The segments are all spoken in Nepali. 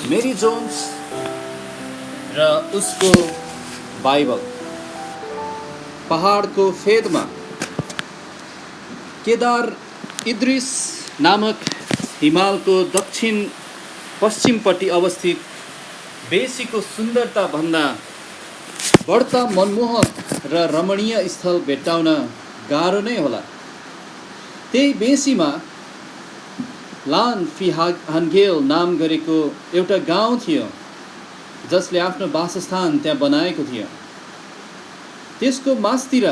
मेरी जोन्स र उसको बाइबल। पहाडको फेदमा केदार इद्रिस नामक हिमालको दक्षिण पश्चिमपट्टि अवस्थित बेसीको सुन्दरता भन्दा बढ्ता मनमोहक र रमणीय स्थल भेट्टाउन गाह्रो नै होला। त्यही बेसीमा लान फिहानगेल नाम गरेको एउटा गाउँ थियो जसले आफ्नो वासस्थान त्यहाँ बनाएको थियो। त्यसको मास्तिर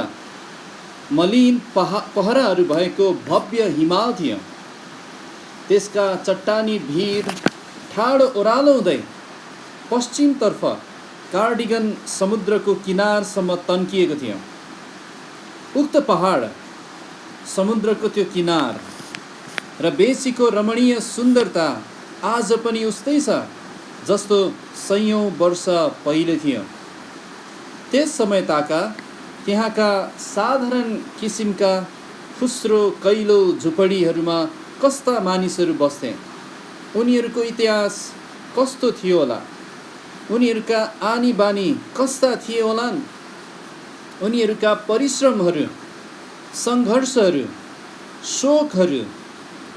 मलिन पहराहरू भएको भव्य हिमाल थियो। त्यसका चट्टानी भिर ठाडो ओह्रालो हुँदै पश्चिमतर्फ कार्डिगन समुद्रको किनारसम्म तन्किएको थियो। उक्त पहाड, समुद्रको त्यो किनार र बेसीको रमणीय सुन्दरता आज पनि उस्तै छ जस्तो सयौं वर्ष पहिले थियो। त्यस समयताका त्यहाँका साधारण किसिमका फुस्रो कैलो झुपडीहरूमा कस्ता मानिसहरू बस्थे, उनीहरूको इतिहास कस्तो थियो होला, उनीहरूका आनी बानी कस्ता थिए होलान्, उनीहरूका परिश्रमहरू, सङ्घर्षहरू, शोकहरू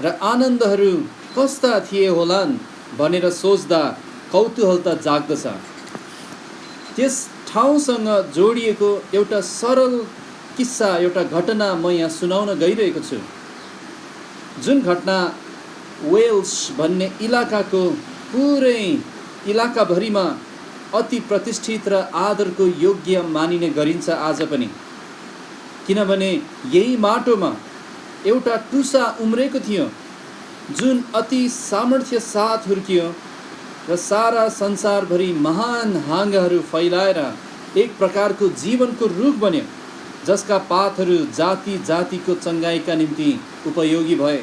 र आनन्दहरू कस्ता थिए होलान् भनेर सोच्दा कौतूहलता जाग्दछ। त्यस ठाउँसँग जोडिएको एउटा सरल किस्सा, एउटा घटना म यहाँ सुनाउन गइरहेको छु, जुन घटना वेल्स भन्ने इलाकाको पुरै इलाकाभरिमा अति प्रतिष्ठित र आदरको योग्य मानिने गरिन्छ आज पनि। किनभने यही माटोमा एउटा टुसा उम्रेको थियो जुन अति सामर्थ्य साथ हुर्कियो र सारा संसारभरि महान हाँगाहरू फैलाएर एक प्रकारको जीवनको रुख बन्यो जसका पातहरू जाति जातिको चङ्गाइका निम्ति उपयोगी भए।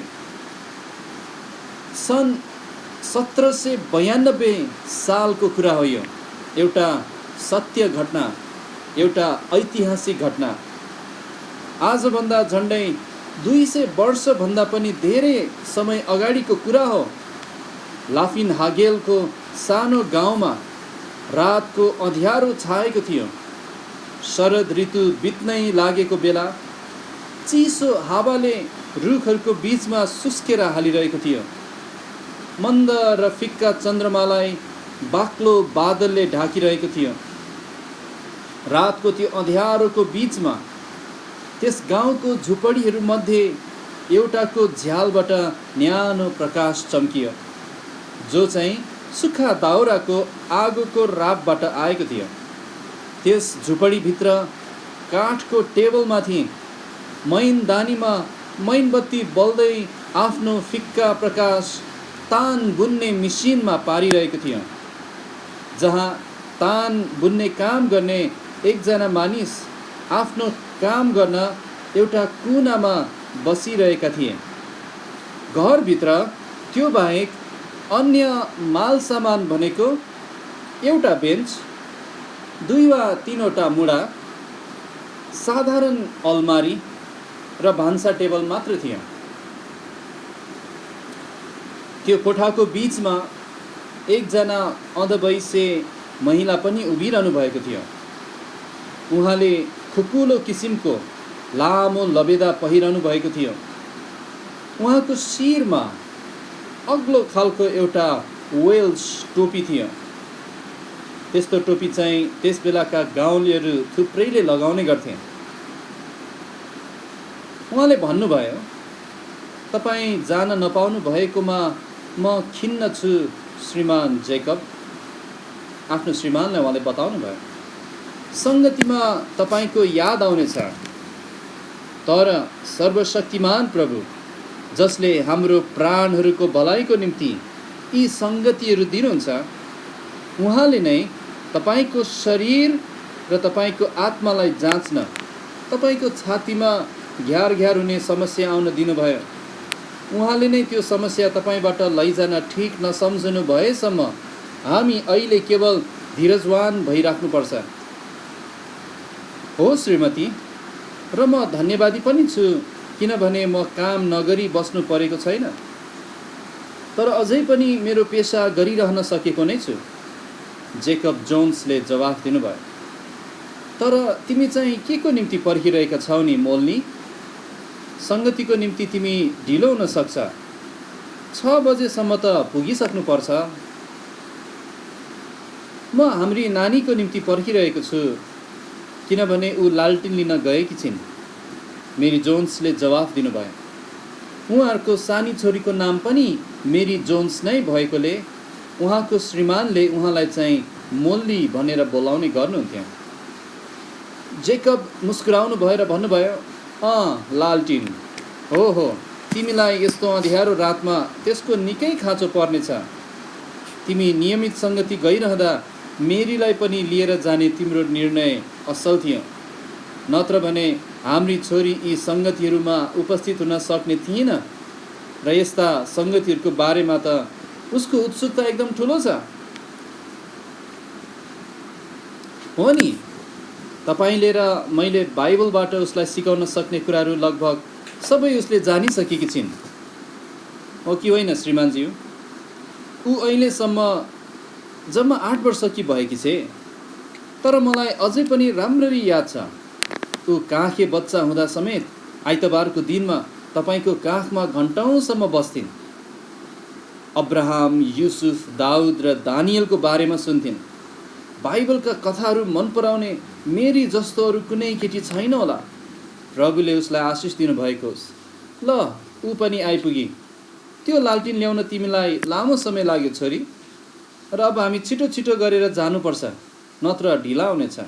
सन् 1792 सालको कुरा हो यो। एउटा सत्य घटना, एउटा ऐतिहासिक घटना। आजभन्दा झन्डै 200 वर्षभन्दा पनि धेरै समय अगाडिको कुरा हो। लाफिन हागेलको सानो गाउँमा रातको अँध्यारो छाएको थियो। शरद ऋतु बित्नै लागेको बेला चिसो हावाले रुखहरूको बीचमा सुस्केर हालिरहेको थियो। मन्द र फिक्का चन्द्रमालाई बाक्लो बादलले ढाकिरहेको थियो। रातको त्यो अँध्यारोको बीचमा त्यस गाउँको झुपडीहरूमध्ये एउटाको झ्यालबाट न्यानो प्रकाश चम्कियो, जो चाहिँ सुक्खा दाउराको आगोको रापबाट आएको थियो। त्यस झुपडीभित्र काठको टेबलमाथि मैनदानीमा मैनबत्ती बल्दै आफ्नो फिक्का प्रकाश तान बुन्ने मिसिनमा पारिरहेको थियो, जहाँ तान बुन्ने काम गर्ने एकजना मानिस आफ्नो काम गर्न एउटा कुनामा बसिरहेका थिए। घरभित्र त्यो बाहेक अन्य माल सामान भनेको एउटा बेन्च, 2 वा 3वटा मुढा, साधारण अलमारी र भान्सा टेबल मात्र थियो। त्यो कोठाको बीचमा एकजना अधवैसे महिला पनि उभिरहनु भएको थियो। उहाँले खुकुलो किसिमको लामो लबेदा पहिरहनु भएको थियो। उहाँको शिरमा अग्लो खालको एउटा वेल्स टोपी थियो। त्यस्तो टोपी चाहिँ त्यस बेलाका गाउँलेहरू थुप्रैले लगाउने गर्थे। उहाँले भन्नुभयो, तपाईँ जान नपाउनु भएकोमा म खिन्न छु श्रीमान जेकब। आफ्नो श्रीमानलाई उहाँले बताउनु भयो। सङ्गतिमा तपाईँको याद आउनेछ, तर सर्वशक्तिमान प्रभु जसले हाम्रो प्राणहरूको भलाइको निम्ति यी सङ्गतिहरू दिनुहुन्छ, उहाँले नै तपाईँको शरीर र तपाईँको आत्मालाई जाँच्न तपाईँको छातीमा घ्यार घ्यार हुने समस्या आउन दिनुभयो। उहाँले नै त्यो समस्या तपाईँबाट लैजान ठिक नसम्झनु भएसम्म हामी अहिले केवल धीरजवान भइराख्नुपर्छ। हो श्रीमती, र म धन्यवादी पनि छु किनभने म काम नगरी बस्नु परेको छैन। तर अझै पनि मेरो पेसा गरिरहन सकेको नै छु। जेकब जोन्सले जवाफ दिनुभयो, तर तिमी चाहिँ के को निम्ति पर्खिरहेका छौ नि मोल्नी? सङ्गतिको निम्ति तिमी ढिलो हुन सक्छ। 6 बजेसम्म त पुगिसक्नुपर्छ। म हाम्री नानीको निम्ति पर्खिरहेको छु, किनभने ऊ लालटिन लिन गएकी छिन्। मेरी जोन्सले जवाफ दिनुभयो। उहाँहरूको सानी छोरीको नाम पनि मेरी जोन्स नै भएकोले उहाँको श्रीमानले उहाँलाई चाहिँ मोल्ली भनेर बोलाउने गर्नुहुन्थ्यो। जेकब मुस्कुराउनु भएर भन्नुभयो, लालटिन हो, तिमीलाई यस्तो अँध्यारो रातमा त्यसको निकै खाँचो पर्नेछ। तिमी नियमित सङ्गति गइरहँदा मेरीलाई पनि लिएर जाने तिम्रो निर्णय असल थियो, नत्र भने हाम्री छोरी यी सङ्गतिहरूमा उपस्थित हुन सक्ने थिएन र यस्ता सङ्गतिहरूको बारेमा त उसको उत्सुकता एकदम ठुलो छ। हो नि, तपाईँले र मैले बाइबलबाट उसलाई सिकाउन सक्ने कुराहरू लगभग सबै उसले जानिसकेकी छिन्, हो कि होइन श्रीमानज्यू? ऊ अहिलेसम्म जम्मा 8 वर्षकी भएकी छे, तर मलाई अझै पनि राम्ररी याद छ ऊ काखे बच्चा हुँदा समेत आइतबारको दिनमा तपाईँको काखमा घन्टौँसम्म बस्थिन्। अब्राहम, युसुफ, दाउद र दानियलको बारेमा सुन्थिन्। बाइबलका कथाहरू मन पराउने मेरी जस्तो अरू कुनै केटी छैन होला। प्रभुले उसलाई आशिष दिनुभएको होस्। ल, ऊ पनि आइपुगी। त्यो लालटिन ल्याउन तिमीलाई लामो समय लाग्यो छोरी, र अब हामी छिटो छिटो गरेर जानुपर्छ, नत्र ढिला हुनेछ।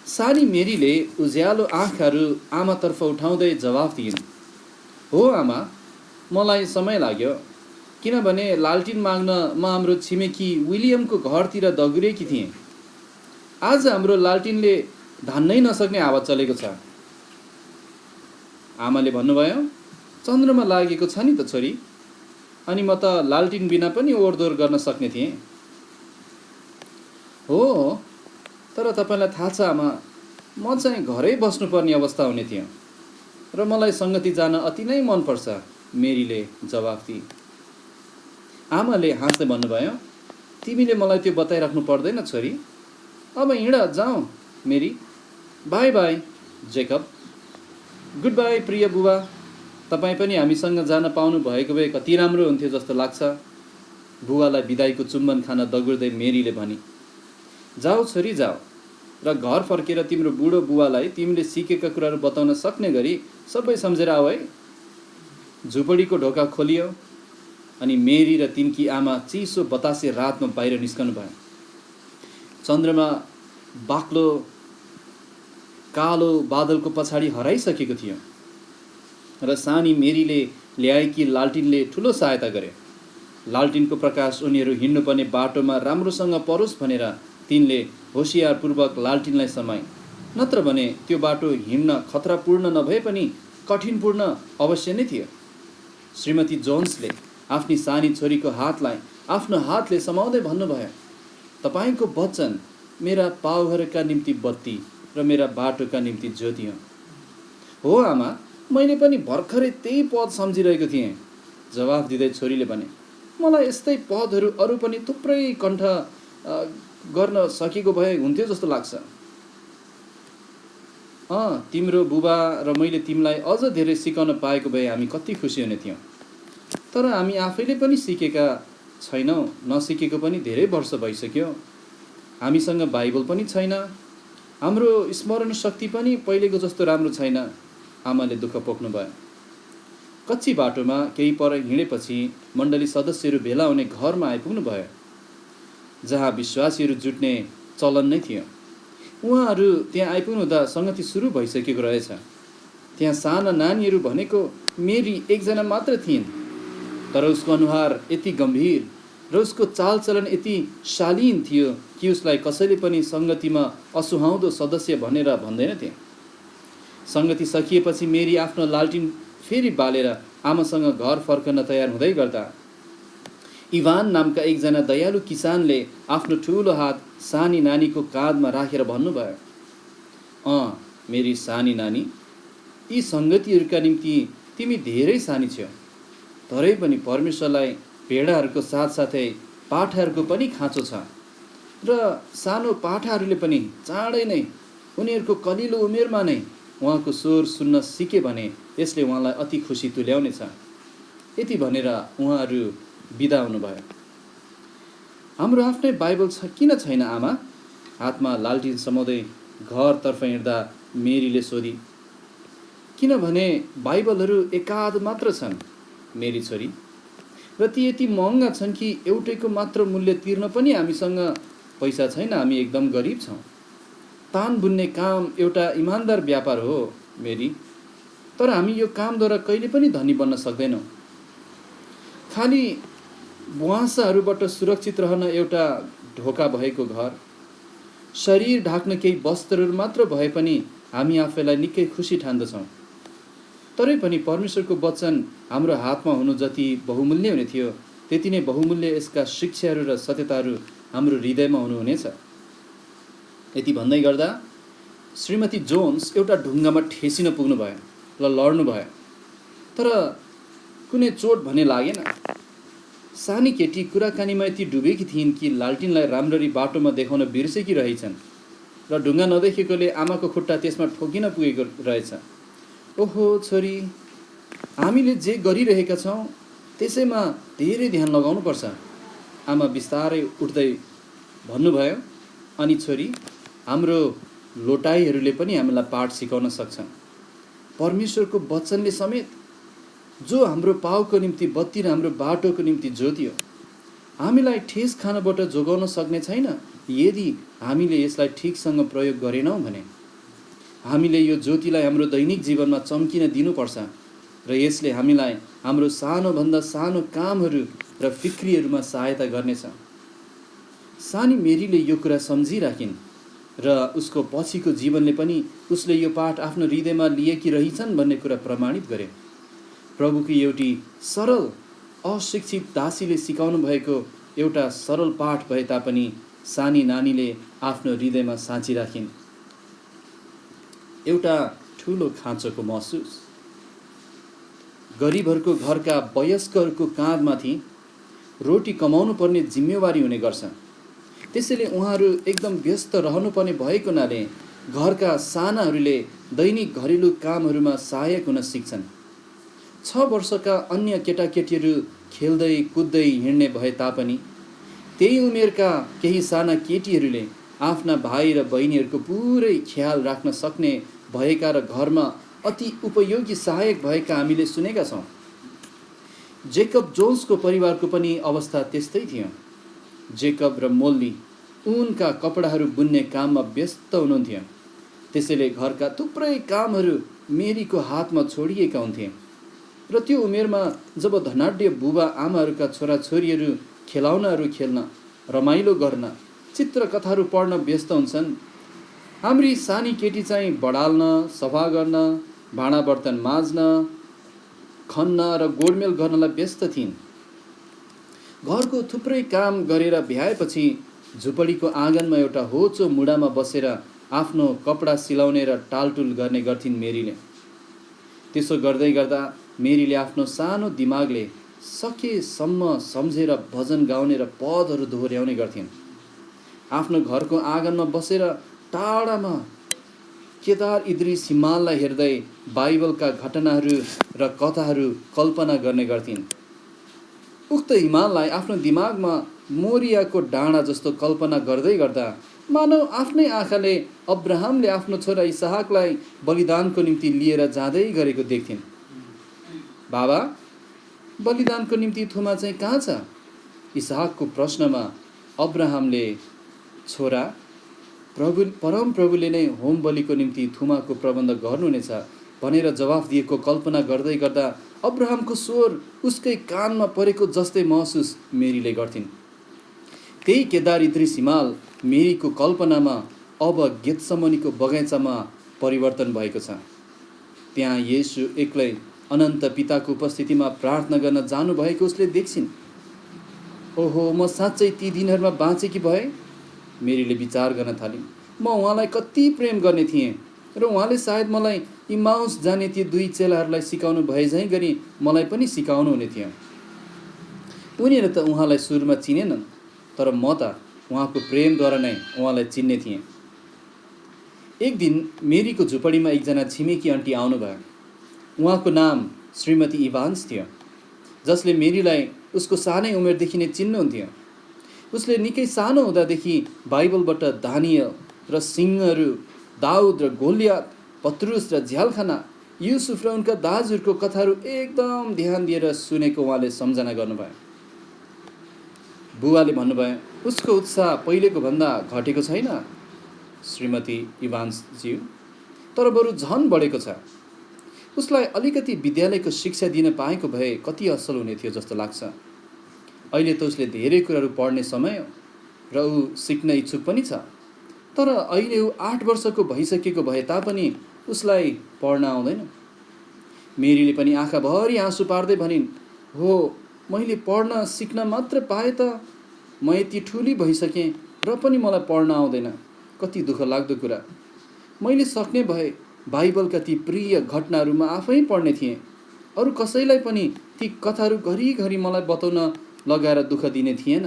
सानी मेरीले उज्यालो आँखाहरू आमातर्फ उठाउँदै जवाफ दिइन्, हो आमा, मलाई समय लाग्यो, किनभने लालटिन माग्न म हाम्रो छिमेकी विलियमको घरतिर दगुरेकी थिएँ। आज हाम्रो लालटिनले धान्नै नसक्ने हावा चलेको छ। आमाले भन्नुभयो, चन्द्रमा लागेको छ नि त छोरी, अनि म त लालटिन बिना पनि ओहोरदोहोर गर्न सक्ने थिएँ। हो, तर तपाईँलाई थाहा छ आमा, म चाहिँ घरै बस्नुपर्ने अवस्था हुने थियो र मलाई सङ्गति जान अति नै मनपर्छ, मेरीले जवाफ दिए। आमाले हाँस्दै भन्नुभयो, तिमीले मलाई त्यो बताइराख्नु पर्दैन छोरी। अब हिँड, जाउँ मेरी। Bye bye Jacob. Good bye प्रिय बुबा। तपाईँ पनि हामीसँग जान पाउनु भएको भए कति राम्रो हुन्थ्यो जस्तो लाग्छ। बुबालाई बिदाईको चुम्बन खान दगुर्दै मेरीले भनी। जाऊ छोरी जाऊ, र घर फर्केर तिम्रो बुढो बुबालाई तिमीले सिकेका कुराहरू बताउन सक्ने गरी सबै सम्झेर आऊ है। झुपडीको ढोका खोलियो अनि मेरी र तिनकी आमा चिसो बतासे रातमा बाहिर निस्कनु भयो। चन्द्रमा बाक्लो कालो बादलको पछाडि हराइसकेको थियो र सानी मेरीले ल्याएकी लालटिनले ठुलो सहायता गरे। लालटिनको प्रकाश उनीहरू हिँड्नुपर्ने बाटोमा राम्रोसँग परोस् भनेर तिनले होसियारपूर्वक लालटिनलाई समाए, नत्र भने त्यो बाटो हिँड्न खतरापूर्ण नभए पनि कठिनपूर्ण अवश्य नै थियो। श्रीमती जोन्सले आफ्नी सानी छोरीको हातलाई आफ्नो हातले समाउँदै भन्नुभयो, तपाईँको वचन मेरा पाउहरूका निम्ति बत्ती र मेरा बाटोका निम्ति ज्योति हो। आमा, मैले पनि भर्खरै त्यही पद सम्झिरहेको थिएँ, जवाफ दिँदै छोरीले भने। मलाई यस्तै पदहरू अरू पनि थुप्रै कण्ठ गर्न सकेको भए हुन्थ्यो जस्तो लाग्छ। तिम्रो बुबा र मैले तिमीलाई अझ धेरै सिकाउन पाएको भए हामी कति खुसी हुने थियौँ। तर हामी आफैले पनि सिकेका छैनौँ, नसिकेको पनि धेरै वर्ष भइसक्यो। हामीसँग बाइबल पनि छैन, हाम्रो स्मरण शक्ति पनि पहिलेको जस्तो राम्रो छैन। आमाले दुःख पोख्नु भयो। कच्ची बाटोमा केही पर हिँडेपछि मण्डली सदस्यहरू भेला हुने घरमा आइपुग्नु भयो, जहाँ विश्वासीहरू जुट्ने चलन नै थियो। उहाँहरू त्यहाँ आइपुग्नुहुँदा सङ्गति सुरु भइसकेको रहेछ। त्यहाँ साना नानीहरू भनेको मेरी एकजना मात्र थिइन्, तर उसको अनुहार यति गम्भीर र उसको चालचलन यति शालीन थियो कि उसलाई कसैले पनि सङ्गतिमा असुहाउँदो सदस्य भनेर भन्दैनथे। सङ्गति सकिएपछि मेरी आफ्नो लालटिन फेरि बालेर आमासँग घर फर्कन तयार हुँदै गर्दा इभान नामका एकजना दयालु किसानले आफ्नो ठुलो हात सानी नानीको काँधमा राखेर भन्नुभयो, मेरी सानी नानी, यी सङ्गतिहरूका निम्ति तिमी धेरै सानी छौ। तरै पनि परमेश्वरलाई भेडाहरूको साथसाथै पाठाहरूको पनि खाँचो छ र सानो पाठाहरूले पनि चाँडै नै उनीहरूको कलिलो उमेरमा नै उहाँको स्वर सुन्न सिके भने यसले उहाँलाई अति खुसी तुल्याउनेछ। यति भनेर उहाँहरू बिदा हुनुभयो। हाम्रो आफ्नै बाइबल छ किन छैन आमा? हातमा लालटिन समाउँदै घरतर्फ हिँड्दा मेरीले सोधी। किनभने बाइबलहरू एकाध मात्र छन् मेरी छोरी, र ती यति महँगा छन् कि एउटैको मात्र मूल्य तिर्न पनि हामीसँग पैसा छैन। हामी एकदम गरिब छौँ। तान बुन्ने काम एउटा इमान्दार व्यापार हो मेरी, तर हामी यो कामद्वारा कहिले पनि धनी बन्न सक्दैनौँ। खालि बुवासाहरूबाट सुरक्षित रहन एउटा ढोका भएको घर, शरीर ढाक्न केही वस्त्रहरू मात्र भए पनि हामी आफैलाई निकै खुसी ठान्दछौँ। तरै पनि परमेश्वरको वचन हाम्रो हातमा हुनु जति बहुमूल्य हुने थियो, त्यति नै बहुमूल्य यसका शिक्षाहरू र सत्यताहरू हाम्रो हृदयमा हुनुहुनेछ। यति भन्दै गर्दा श्रीमती जोन्स एउटा ढुङ्गामा ठेसिन पुग्नुभयो र लड्नुभयो, तर कुनै चोट भने लागेन। सानी केटी कुराकानीमा यति डुबेकी थिइन् कि लालटिनलाई राम्ररी बाटोमा देखाउन बिर्सेकी रहेछन् र ढुङ्गा नदेखेकोले आमाको खुट्टा त्यसमा ठोकिन पुगेको रहेछ। ओहो छोरी, हामीले जे गरिरहेका छौँ त्यसैमा धेरै ध्यान लगाउनुपर्छ, आमा बिस्तारै उठ्दै भन्नुभयो। अनि छोरी, हाम्रो लोटाइहरूले पनि हामीलाई पाठ सिकाउन सक्छन्। परमेश्वरको वचनले समेत, जो हाम्रो पाउको निम्ति बत्ती र हाम्रो बाटोको निम्ति ज्योति हो, हामीलाई ठेस खानबाट जोगाउन सक्ने छैन यदि हामीले यसलाई ठिकसँग प्रयोग गरेनौँ भने। हामीले यो ज्योतिलाई हाम्रो दैनिक जीवनमा चम्किन दिनुपर्छ र यसले हामीलाई हाम्रो सानोभन्दा सानो कामहरू र फिक्रीहरूमा सहायता गर्नेछ। सानी मेरीले यो कुरा सम्झिराखिन् र उसको पछिको जीवनले पनि उसले यो पाठ आफ्नो हृदयमा लिएकी रहेछन् भन्ने कुरा प्रमाणित गरे। प्रभुकी एउटी सरल अशिक्षित दासीले सिकाउनु भएको एउटा सरल पाठ भए तापनि सानी नानीले आफ्नो हृदयमा साँचिराखिन्। एउटा ठुलो खाँचोको महसुस। गरिबहरूको घरका वयस्कहरूको काँधमाथि रोटी कमाउनु पर्ने जिम्मेवारी हुने गर्छ। त्यसैले उहाँहरू एकदम व्यस्त रहनुपर्ने भएको हुनाले घरका सानाहरूले दैनिक घरेलु कामहरूमा सहायक हुन सिक्छन्। 6 वर्षका अन्य केटाकेटीहरू खेल्दै कुद्दै हिँड्ने भए तापनि त्यही उमेरका केही साना केटीहरूले आफ्ना भाइ र बहिनीहरूको पुरै ख्याल राख्न सक्ने भएका र घरमा अति उपयोगी सहायक भएका हामीले सुनेका छौँ। जेकब जोन्सको परिवारको पनि अवस्था त्यस्तै थियो। जेकब र मोल्ली उनका कपडाहरू बुन्ने काममा व्यस्त हुनुहुन्थ्यो। त्यसैले घरका थुप्रै कामहरू मेरीको हातमा छोडिएका हुन्थे र त्यो उमेरमा जब धनाढ्य बुबा आमाहरूका छोराछोरीहरू खेलाउनाहरू खेल्न, रमाइलो गर्न, चित्रकथाहरू पढ्न व्यस्त हुन्छन्, हाम्री सानी केटी चाहिँ बढाल्न, सफा गर्न, भाँडा बर्तन माझ्न, खन्न र गोडमेल गर्नलाई व्यस्त थिइन्। घरको थुप्रै काम गरेर भ्याएपछि झुपडीको आँगनमा एउटा होचो मुढामा बसेर आफ्नो कपडा सिलाउने र टालटुल गर्ने गर्थिन् मेरीले। त्यसो गर्दै गर्दा मेरीले आफ्नो सानो दिमागले सकेसम्म सम्झेर भजन गाउने र पदहरू दोहोर्याउने गर्थिन्। आफ्नो घरको आँगनमा बसेर टाढामा केदार इद्रिस हिमाललाई हेर्दै बाइबलका घटनाहरू र कथाहरू कल्पना गर्ने गर्थिन्। उक्त हिमाललाई आफ्नो दिमागमा मोरियाको डाँडा जस्तो कल्पना गर्दै गर्दा मानव आफ्नै आँखाले अब्राहमले आफ्नो छोरा इसहाकलाई बलिदानको निम्ति लिएर जाँदै गरेको देख्थिन्। बाबा, बलिदानको निम्ति थुमा चाहिँ कहाँ छ? इसहाकको प्रश्नमा अब्राहमले छोरा, परम प्रभुले नै होम बलिको निम्ति थुमाको प्रबन्ध गर्नुहुनेछ भनेर जवाफ दिएको कल्पना गर्दै गर्दा अब्राहमको स्वर उसकै कानमा परेको जस्तै महसुस मेरीले गर्थिन्। त्यही केदार इद्रिस हिमाल मेरीको कल्पनामा अब गेत्समनीको बगैँचामा परिवर्तन भएको छ। त्यहाँ येशू एक्लै अनन्त पिताको उपस्थितिमा प्रार्थना गर्न जानुभएको उसले देख्छिन्। ओहो, म साँच्चै ती दिनहरूमा बाँचेकी भए? मेरीले विचार गर्न थालिन्। म उहाँलाई कति प्रेम गर्ने थिएँ। र उहाँले सायद मलाई इमाउस जाने ती दुई चेलाहरूलाई सिकाउनु भए झैँ गरी मलाई पनि सिकाउनु हुने थियो। उनीहरू त उहाँलाई सुरुमा चिनेनन्, तर म त उहाँको प्रेमद्वारा नै उहाँलाई चिन्ने थिएँ। एक दिन मेरीको झुपडीमा एकजना छिमेकी आन्टी आउनुभयो। उहाँको नाम श्रीमती इभान्स थियो, जसले मेरीलाई उसको सानै उमेरदेखि नै चिन्नुहुन्थ्यो। उसले निकै सानो हुँदादेखि बाइबलबाट दानियल र सिंहहरू, दाउद र गोलियत, पत्रुस र झ्यालखाना, युसुफ र उनका दाजुहरूको कथाहरू एकदम ध्यान दिएर सुनेको उहाँले सम्झना गर्नुभयो। बुवाले भन्नुभयो, उसको उत्साह पहिलेको भन्दा घटेको छैन श्रीमती इभान्सज्यू, तर बरु झन बढेको छ। उसलाई अलिकति विद्यालयको शिक्षा दिन पाएको भए कति असल हुने थियो जस्तो लाग्छ। अहिले त उसले धेरै कुराहरू पढ्ने समय हो र ऊ सिक्न इच्छुक पनि छ, तर अहिले ऊ 8 वर्षको भइसकेको भए तापनि उसलाई पढ्न आउँदैन। मेरीले पनि आँखाभरि आँसु पार्दै भनिन्, हो, मैले पढ्न सिक्न मात्र पाएँ त म यति ठुली भइसकेँ र पनि मलाई पढ्न आउँदैन। कति दुःख लाग्दो कुरा। मैले सक्ने भए बाइबलका ती प्रिय घटनाहरू म आफै पढ्ने थिएँ। अरू कसैलाई पनि ती कथाहरू घरिघरि मलाई बताउन लगाएर दुःख दिने थिएन।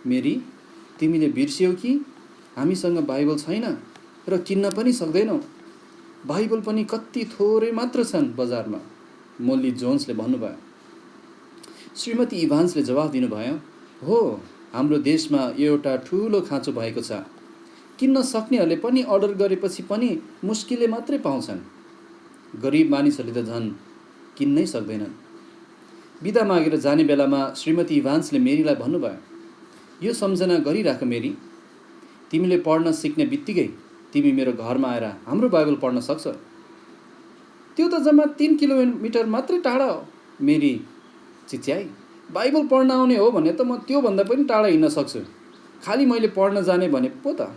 मेरी, तिमीले बिर्स्यौ कि हामीसँग बाइबल छैन र किन्न पनि सक्दैनौ। बाइबल पनि कति थोरै मात्र छन् बजारमा, मोल्ली जोन्सले भन्नुभयो। श्रीमती इभान्सले जवाफ दिनुभयो, हो, हाम्रो देशमा यो एउटा ठुलो खाँचो भएको छ। किन्न सक्नेहरूले पनि अर्डर गरेपछि पनि मुस्किलले मात्रै पाउँछन्। गरिब मानिसहरूले त झन् किन्नै सक्दैनन्। बिदा मागेर जाने बेलामा श्रीमती इभान्सले मेरीलाई भन्नुभयो, यो सम्झना गरिराख मेरी, तिमीले पढ्न सिक्ने बित्तिकै तिमी मेरो घरमा आएर हाम्रो बाइबल पढ्न सक्छौ। त्यो त जम्मा 3 किलोमिटर मात्रै टाढा हो, मेरी चिच्याई। बाइबल पढ्न आउने हो भने त म त्योभन्दा पनि टाढा हिँड्न सक्छु, खालि मैले पढ्न जाने भने पो त।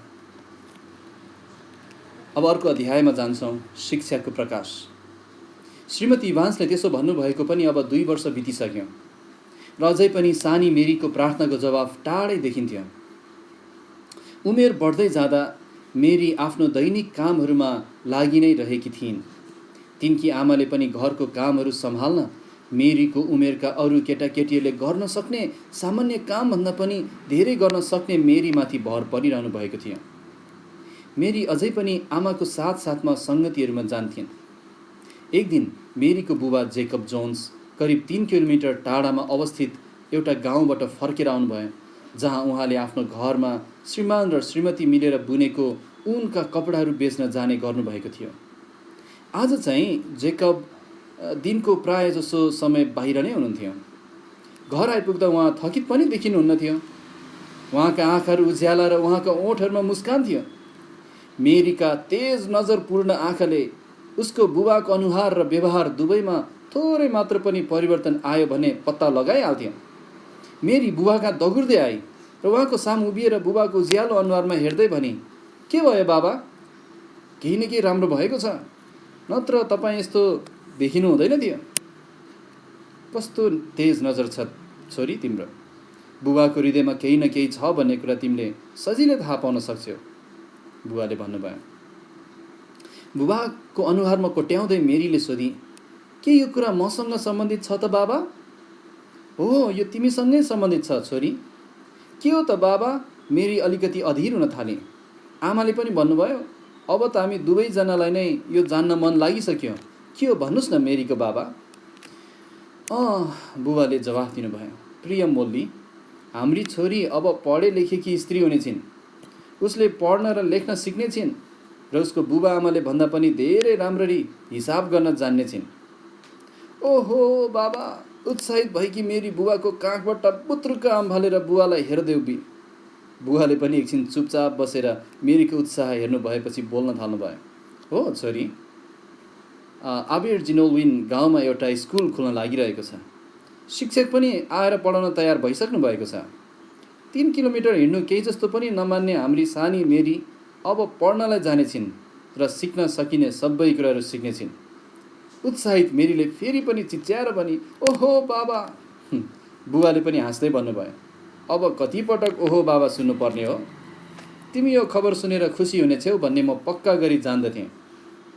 अब अर्को अध्यायमा जान्छौँ, शिक्षाको प्रकाश। श्रीमती इभान्सले त्यसो भन्नुभएको पनि अब 2 वर्ष बितिसक्यो र अझै पनि सानी मेरीको प्रार्थनाको जवाफ टाढै देखिन्थ्यो। उमेर बढ्दै जाँदा मेरी आफ्नो दैनिक कामहरूमा लागि नै रहेकी थिइन्। तिनकी आमाले पनि घरको कामहरू सम्हाल्न मेरीको उमेरका अरू केटाकेटीहरूले गर्न सक्ने सामान्य कामभन्दा पनि धेरै गर्न सक्ने मेरीमाथि भर परिरहनु भएको थियो। मेरी अझै पनि आमाको साथसाथमा सङ्गतिहरूमा जान्थिन्। एक दिन मेरीको बुबा जेकब जोन्स करिब 3 किलोमिटर टाढामा अवस्थित एउटा गाउँबाट फर्केर आउनुभयो, जहाँ उहाँले आफ्नो घरमा श्रीमान र श्रीमती मिलेर बुनेको ऊनका कपडाहरू बेच्न जाने गर्नुभएको थियो। आज चाहिँ जेकब दिनको प्राय जसो समय बाहिर नै हुनुहुन्थ्यो। घर आइपुग्दा उहाँ थकित पनि देखिनुहुन्न थियो। उहाँका आँखाहरू उज्याला र उहाँका ओठहरूमा मुस्कान थियो। मेरीका तेज नजरपूर्ण आँखाले उसको बुबाको अनुहार र व्यवहार दुवैमा थोरै मात्र पनि परिवर्तन आयो भने पत्ता लगाइहाल्थ्यो। मेरी बुबाका दगुर्दै आई र उहाँको सामु उभिएर बुबाको उज्यालो अनुहारमा हेर्दै भनी, के भयो बाबा? केही न केही राम्रो भएको छ, नत्र तपाईँ यस्तो देखिनु हुँदैन थियो। कस्तो तेज नजर छ छोरी तिम्रो। बुबाको हृदयमा केही न केही छ भन्ने कुरा तिमीले सजिलै थाहा पाउन सक्छौ, बुबाले भन्नुभयो। बुबाको अनुहारमा कोट्याउँदै मेरीले सोधी, के यो कुरा मसँग सम्बन्धित छ त बाबा? हो, यो तिमीसँगै सम्बन्धित छ छोरी। के हो त बाबा? मेरी अलिकति अधीर हुन थाले। आमाले पनि भन्नुभयो, अब त हामी दुवैजनालाई नै यो जान्न मन लागिसक्यो। के हो भन्नुहोस् न मेरीको बाबा? बुबाले जवाफ दिनुभयो, प्रिय मोल्ली, हाम्री छोरी अब पढे लेखेकी स्त्री हुने छिन्। उसले पढ्न र लेख्न सिक्ने छिन् र उसको बुबा आमाले भन्दा पनि धेरै राम्ररी हिसाब गर्न जान्ने छिन्। ओहो बाबा, उत्साहित भएकी मेरी बुबाको काखबाट पुत्रुक आम्भालेर बुवालाई हेर्दै उभि। बुवाले पनि एकछिन चुपचाप बसेर मेरीको उत्साह हेर्नु भएपछि बोल्न थाल्नुभयो, हो छोरी, आबेर्जिनोल्विन गाउँमा एउटा स्कुल खोल्न लागिरहेको छ। शिक्षक पनि आएर पढाउन तयार भइसक्नु भएको छ। 3 किलोमिटर हिँड्नु केही जस्तो पनि नमान्ने हाम्री सानी मेरी अब पढ्नलाई जाने छिन् र सिक्न सकिने सबै कुराहरू सिक्ने छिन्। उत्साहित मेरीले फेरि पनि चिच्याएर भनी, ओहो बाबा। बुवाले पनि हाँस्दै भन्नुभयो, अब कति पटक ओहो बाबा सुन्नुपर्ने हो? तिमी यो खबर सुनेर खुसी हुनेछौ भन्ने म पक्का गरी जान्दथेँ।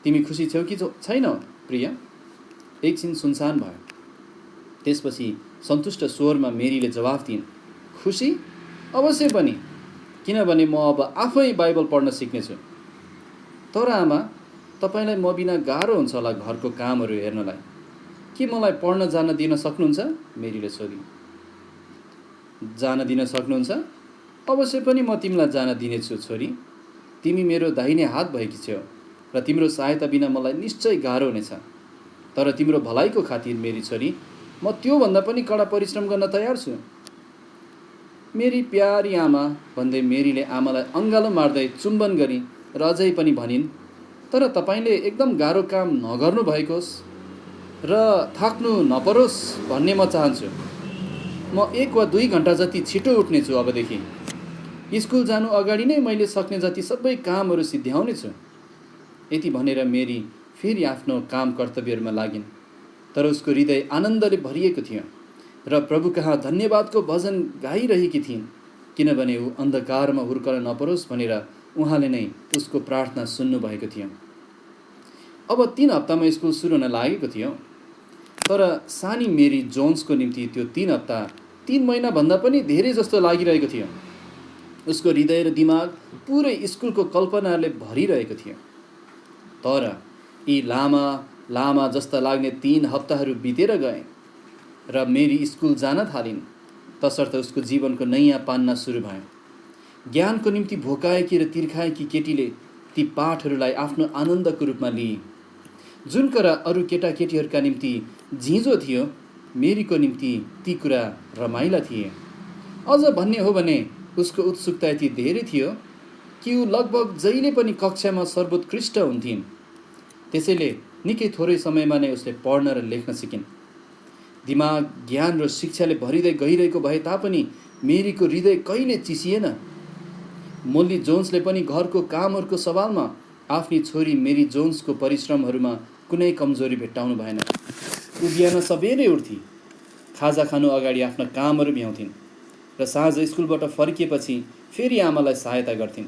तिमी खुसी छौ कि छैनौ प्रिया? एकछिन सुनसान भयो। त्यसपछि सन्तुष्ट स्वरमा मेरीले जवाफ दिइन्, खुसी? अवश्य पनि, किनभने म अब आफै बाइबल पढ्न सिक्नेछु। तर आमा, तपाईँलाई म बिना गाह्रो हुन्छ होला घरको कामहरू हेर्नलाई। के मलाई पढ्न जान दिन सक्नुहुन्छ? मेरीले सोधी। जान दिन सक्नुहुन्छ? अवश्य पनि म तिमीलाई जान दिनेछु छोरी। तिमी मेरो दाहिने हात भएकी छेउ र तिम्रो सहायता बिना मलाई निश्चय गाह्रो हुनेछ। तर तिम्रो भलाइको खातिर मेरी छोरी, म त्योभन्दा पनि कडा परिश्रम गर्न तयार छु। मेरी प्यारी आमा भन्दै मेरीले आमालाई अँगालो मार्दै चुम्बन गरी र अझै पनि भनिन्, तर तपाईँले एकदम गाह्रो काम नगर्नु भएकोस् र थाक्नु नपरोस् भन्ने म चाहन्छु। म 1 वा 2 घन्टा जति छिटो उठ्नेछु अबदेखि। स्कुल जानु अगाडि नै मैले सक्ने जति सबै कामहरू सिद्ध्याउनेछु। यति भनेर मेरी फेरि आफ्नो काम कर्तव्यहरूमा लागिन्। तर उसको हृदय आनन्दले भरिएको थियो र प्रभु कहाँ धन्यवादको भजन गाइरहेकी थिइन्, किनभने ऊ अन्धकारमा हुर्कन नपरोस् भनेर उहाँले नै उसको प्रार्थना सुन्नुभएको थियो। अब 3 हप्तामा स्कुल सुरु हुन लागेको थियो। तर सानी मेरी जोन्सको निम्ति त्यो 3 हप्ता 3 महिनाभन्दा पनि धेरै जस्तो लागिरहेको थियो। उसको हृदय र दिमाग पुरै स्कुलको कल्पनाले भरिरहेको थियो। तर यी लामा लामा जस्ता लाग्ने 3 हप्ताहरू बितेर गए र मेरी स्कुल जान थालिन्। तसर्थ उसको जीवनको नयाँ पान्ना सुरु भयो। ज्ञानको निम्ति भोकाएकी र तिर्खाएकी केटीले ती पाठहरूलाई आफ्नो आनन्दको रूपमा लिए। जुन कुरा अरू केटाकेटीहरूका निम्ति झिँजो थियो, मेरीको निम्ति ती कुरा रमाइला थिए। अझ भन्ने हो भने उसको उत्सुकता यति धेरै थियो कि ऊ लगभग जहिले पनि कक्षामा सर्वोत्कृष्ट हुन्थिन्। त्यसैले निकै थोरै समयमा नै उसले पढ्न र लेख्न सिकिन्। दिमाग, ज्ञान र शिक्षाले भरिँदै गइरहेको भए तापनि मेरीको हृदय कहिले चिसिएन। मोल्ली जोन्सले पनि घरको कामहरूको सवालमा आफ्नी छोरी मेरी जोन्सको परिश्रमहरूमा कुनै कमजोरी भेट्टाउनु भएन। ऊ बिहान सबेरै उठ्थी, खाजा खानु अगाडि आफ्ना कामहरू भ्याउँथिन् र साँझ स्कुलबाट फर्किएपछि फेरि आमालाई सहायता गर्थिन्।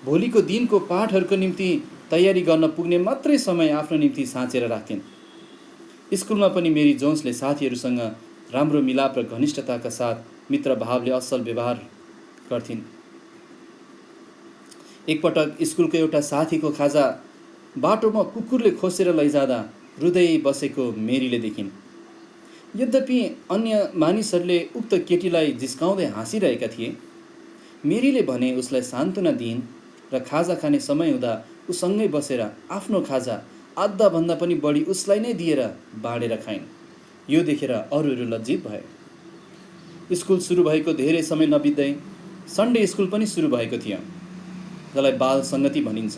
भोलिको दिनको पाठहरूको निम्ति तयारी गर्न पुग्ने मात्रै समय आफ्नो निम्ति साँचेर राख्थिन्। स्कुलमा पनि मेरी जोन्सले साथीहरूसँग राम्रो मिलाप र घनिष्ठताका साथ मित्रभावले असल व्यवहार गर्थिन्। एकपटक स्कुलको एउटा साथीको खाजा बाटोमा कुकुरले खोसेर लैजाँदा रुँदै बसेको मेरीले देखिन्। यद्यपि अन्य मानिसहरूले उक्त केटीलाई जिस्काउँदै हाँसिरहेका थिए, मेरीले भने उसलाई सान्त्वना दिइन् र खाजा खाने समय हुँदा उसँगै बसेर आफ्नो खाजा आधाभन्दा पनि बढी उसलाई नै दिएर बाँडेर खाइन्। यो देखेर अरूहरू लज्जित भए। स्कुल सुरु भएको धेरै समय नबित्दै सन्डे स्कुल पनि सुरु भएको थियो, जसलाई बाल सङ्गति भनिन्छ।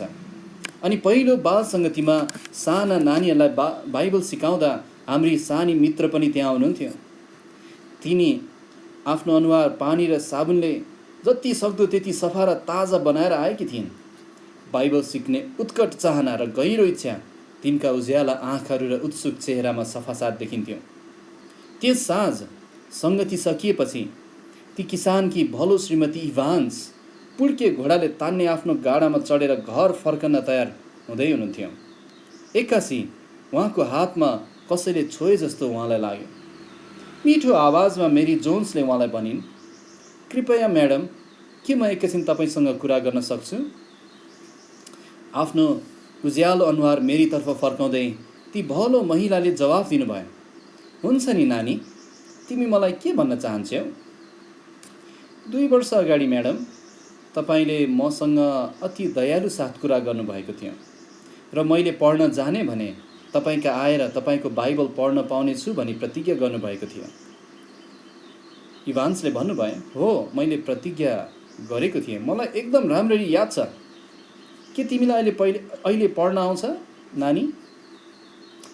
अनि पहिलो बाल सङ्गतिमा साना नानीहरूलाई बाइबल सिकाउँदा हाम्री सानी मित्र पनि त्यहाँ हुनुहुन्थ्यो। तिनी आफ्नो अनुहार पानी र साबुनले जति सक्दो त्यति सफा र ताजा बनाएर आएकी थिइन्। बाइबल सिक्ने उत्कट चाहना र गहिरो इच्छा तिनका उज्याला आँखाहरू र उत्सुक चेहरामा सफासाथ देखिन्थ्यो। त्यस साँझ सङ्गति सकिएपछि ती किसानकी भलो श्रीमती इभान्स पुड्के घोडाले तान्ने आफ्नो गाडामा चढेर घर फर्कन तयार हुँदै हुनुहुन्थ्यो। एक्कासी उहाँको हातमा कसैले छोए जस्तो उहाँलाई लाग्यो। मिठो आवाजमा मेरी जोन्सले उहाँलाई भनिन्, कृपया म्याडम, के म एकैछिन तपाईँसँग कुरा गर्न सक्छु? आफ्नो उज्यालो अनुहार मेरीतर्फ फर्काउँदै ती भलो महिलाले जवाफ दिनुभयो, हुन्छ नि नानी, तिमी मलाई के भन्न चाहन्छौ? 2 वर्ष अगाडि म्याडम, तपाईँले मसँग अति दयालु साथ कुरा गर्नुभएको थियो र मैले पढ्न जाने भने तपाईँका आएर तपाईँको बाइबल पढ्न पाउनेछु भनी प्रतिज्ञा गर्नुभएको थियो। इभान्सले भन्नुभयो, हो, मैले प्रतिज्ञा गरेको थिएँ, मलाई एकदम राम्ररी याद छ। के तिमीलाई अहिले पढ्न आउँछ नानी?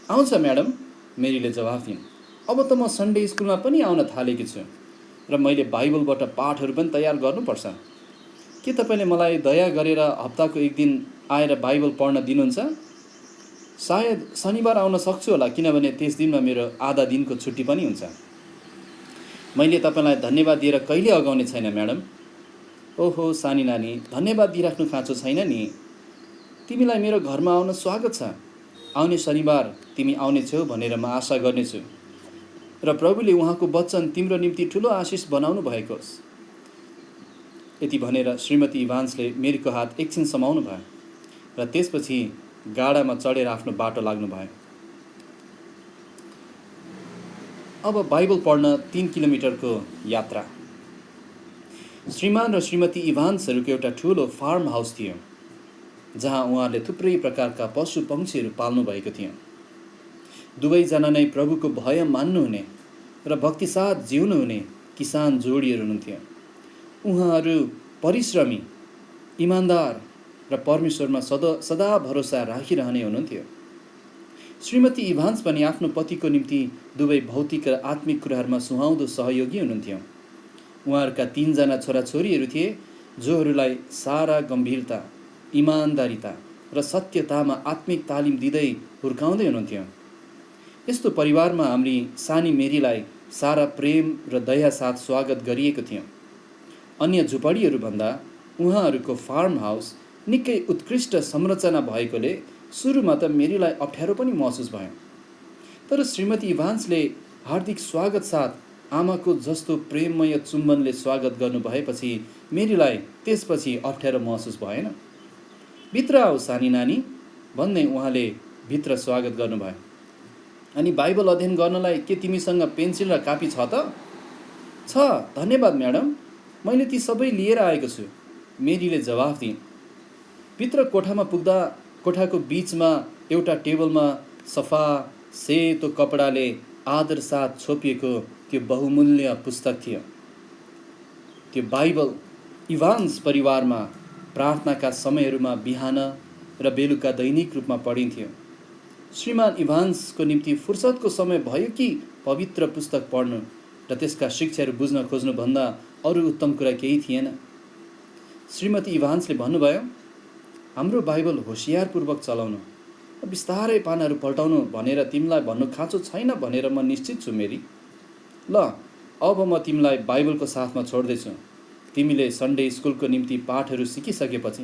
आउँछ म्याडम, मेरीले जवाफ दिइन्। अब त म सन्डे स्कुलमा पनि आउन थालेकी छु र मैले बाइबलबाट पाठहरू पनि तयार गर्नुपर्छ। के तपाईँले मलाई दया गरेर हप्ताको 1 दिन आएर बाइबल पढ्न दिनुहुन्छ? सायद शनिबार आउन सक्छु होला, किनभने त्यस दिनमा मेरो आधा दिनको छुट्टी पनि हुन्छ। मैले तपाईँलाई धन्यवाद दिएर कहिले अगाउने छैन म्याडम। ओहो सानी नानी, धन्यवाद दिइराख्नु खाँचो छैन नि। तिमीलाई मेरो घरमा आउन स्वागत छ। आउने शनिबार तिमी आउनेछौ भनेर म आशा गर्नेछु र प्रभुले उहाँको वचन तिम्रो निम्ति ठुलो आशिष बनाउनु भएको होस्। यति भनेर श्रीमती इभान्सले मेरीको हात एकछिन समाउनु भयो र त्यसपछि गाडामा चढेर आफ्नो बाटो लाग्नुभयो। अब बाइबल पढ्न 3 किलोमिटरको यात्रा। श्रीमान र श्रीमती इभान्सहरूको एउटा ठुलो फार्म हाउस थियो जहाँ उहाँले थुप्रै प्रकारका पशु पक्षीहरू पाल्नु भएको थियो। दुवैजना नै प्रभुको भय मान्नुहुने र भक्तिसाथ जिउनुहुने किसान जोडीहरू हुनुहुन्थ्यो। उहाँहरू परिश्रमी, इमान्दार र परमेश्वरमा सदा भरोसा राखिरहने हुनुहुन्थ्यो। श्रीमती इभान्स पनि आफ्नो पतिको निम्ति दुवै भौतिक र आत्मिक कुराहरूमा सुहाउँदो सहयोगी हुनुहुन्थ्यो। उहाँहरूका 3 जना छोराछोरीहरू थिए जोहरूलाई सारा गम्भीरता, इमान्दारिता र सत्यतामा आत्मिक तालिम दिँदै हुर्काउँदै हुनुहुन्थ्यो। यस्तो परिवारमा हाम्री सानी मेरीलाई सारा प्रेम र दया साथ स्वागत गरिएको थियो। अन्य झुपडीहरूभन्दा उहाँहरूको फार्म हाउस निकै उत्कृष्ट संरचना भएकोले सुरुमा त मेरीलाई अप्ठ्यारो पनि महसुस भयो। तर श्रीमती इभान्सले हार्दिक स्वागत साथ आमाको जस्तो प्रेममय चुम्बनले स्वागत गर्नु भएपछि मेरीलाई त्यसपछि अप्ठ्यारो महसुस भएन। भित्र आऊ सानी नानी भन्दै उहाँले भित्र स्वागत गर्नुभयो। अनि बाइबल अध्ययन गर्नलाई के तिमीसँग पेन्सिल र कापी छ त? छ, धन्यवाद म्याडम, मैले ती सबै लिएर आएको छु, मेरीले जवाफ दिइन्। भित्र कोठामा पुग्दा कोठाको बीचमा एउटा टेबलमा सफा सेतो कपडाले आदर साथ छोपिएको त्यो बहुमूल्य पुस्तक थियो। त्यो बाइबल इभान्स परिवारमा प्रार्थनाका समयहरूमा बिहान र बेलुका दैनिक रूपमा पढिन्थ्यो। श्रीमान इभान्सको निम्ति फुर्सदको समय भयो कि पवित्र पुस्तक पढ्नु र त्यसका शिक्षाहरू बुझ्न खोज्नुभन्दा अरू उत्तम कुरा केही थिएन। श्रीमती इभान्सले भन्नुभयो, हाम्रो बाइबल होसियारपूर्वक चलाउनु, बिस्तारै पानाहरू पल्टाउनु भनेर तिमीलाई भन्नु खाँचो छैन भनेर म निश्चित छु मेरी। ल, अब म तिमीलाई बाइबलको साथमा छोड्दैछु। तिमीले सन्डे स्कुलको निम्ति पाठहरू सिकिसकेपछि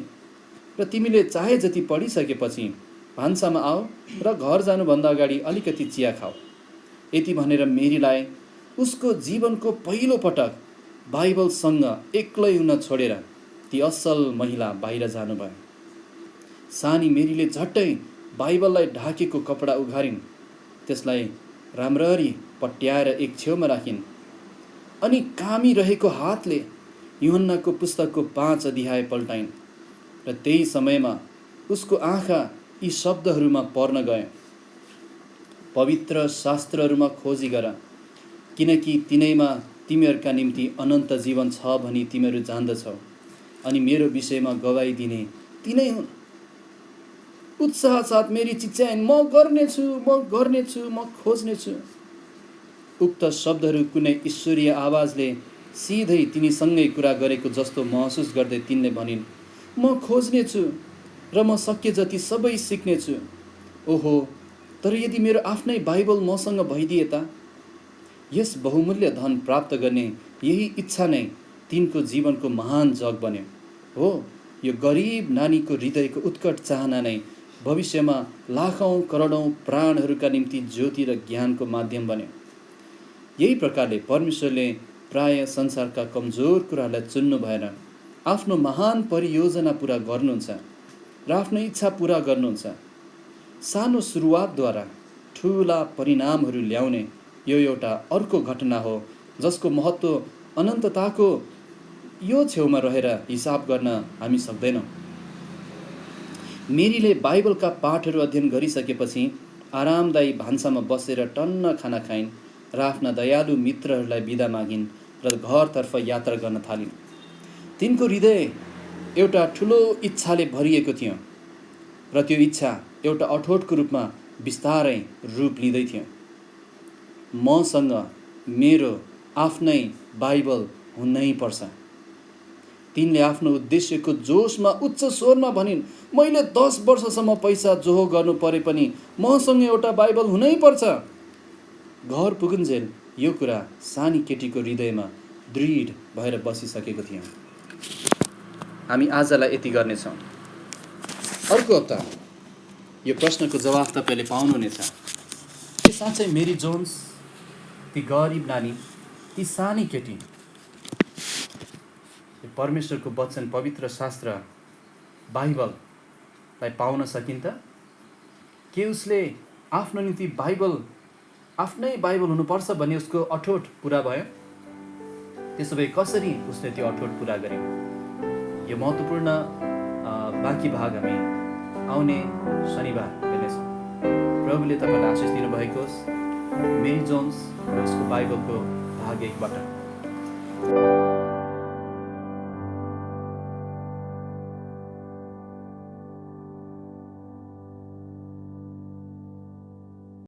र तिमीले चाहे जति पढिसकेपछि भान्सामा आऊ र घर जानुभन्दा अगाडि अलिकति चिया खाऊ। यति भनेर मेरीलाई उसको जीवनको पहिलो पटक बाइबलसँग एक्लै हुन छोडेर ती असल महिला बाहिर जानुभयो। सानी मेरीले झट्टै बाइबललाई ढाकेको कपडा उघारिन्, त्यसलाई राम्ररी पट्याएर एक छेउमा राखिन् अनि कामी रहेको हातले यूहन्नाको पुस्तकको 5 अध्याय पल्टाइन् र त्यही समयमा उसको आँखा यी शब्दहरूमा पर्न गयो, पवित्र शास्त्रहरूमा खोजी गर, किनकि तिनैमा तिमीहरूका निम्ति अनन्त जीवन छ भनी तिमीहरू जान्दछौ अनि मेरो विषयमा गवाई दिने तिनै हुन्। उत्साह साथ मेरी चिच्याइन्, म गर्नेछु, म खोज्नेछु। उक्त शब्दहरू कुनै ईश्वरीय आवाजले सिधै तिनीसँगै कुरा गरेको जस्तो महसुस गर्दै तिनले भनिन्, म खोज्नेछु र म सके जति सबै सिक्नेछु। ओहो, तर यदि मेरो आफ्नै बाइबल मसँग भइदिए त? यस बहुमूल्य धन प्राप्त गर्ने यही इच्छा नै तिनको जीवनको महान जग बन्यो। हो, यो गरिब नानीको हृदयको उत्कट चाहना नै भविष्यमा लाखौं करोडौं प्राणहरूका निम्ति ज्योति र ज्ञानको माध्यम बन्यो। यही प्रकारले परमेश्वरले प्राय संसारका कमजोर कुराहरूलाई चुन्नु भएर आफ्नो महान परियोजना पुरा गर्नुहुन्छ र आफ्नो इच्छा पुरा गर्नुहुन्छ। सानो सुरुवातद्वारा ठुला परिणामहरू ल्याउने यो एउटा अर्को घटना हो जसको महत्त्व अनन्तताको यो छेउमा रहेर हिसाब गर्न हामी सक्दैनौँ। मेरीले बाइबलका पाठहरू अध्ययन गरिसकेपछि आरामदायी भान्सामा बसेर टन्न खाना खाइन् र आफ्ना दयालु मित्रहरूलाई बिदा मागिन् र घरतर्फ यात्रा गर्न थालिन्। तिनको हृदय एउटा ठुलो इच्छाले भरिएको थियो र त्यो इच्छा एउटा अठोटको रूपमा बिस्तारै रूप लिँदै थियो। मसँग मेरो आफ्नै बाइबल हुनै पर्छ। तिनले आफ्नो उद्देश्यको जोसमा उच्च स्वरमा भनिन्, मैले 10 वर्षसम्म पैसा जोहो गर्नु परे पनि मसँग एउटा बाइबल हुनै पर्छ। घर पुगुन्जेल यो कुरा सानी केटीको हृदयमा दृढ भएर बसिसकेको थियो। हामी आजलाई यति गर्नेछौँ। अर्को हप्ता यो प्रश्नको जवाफ तपाईँले पाउनुहुनेछ। के साँच्चै मेरी जोन्स, ती गरिब नानी, ती सानी केटी परमेश्वरको वचन, पवित्र शास्त्र, बाइबललाई पाउन सकिन्छ? के उसले आफ्नो निम्ति आफ्नै बाइबल हुनुपर्छ भन्ने उसको अठोट पुरा भयो? त्यसो भए कसरी उसले त्यो अठोट पुरा गर्यो? यो महत्त्वपूर्ण बाँकी भाग हामी आउने शनिबार हेर्नेछौँ। प्रभुले तपाईँलाई आशिष दिनुभएको होस्। मेरी जोन्स र उसको बाइबलको भाग 1बाट।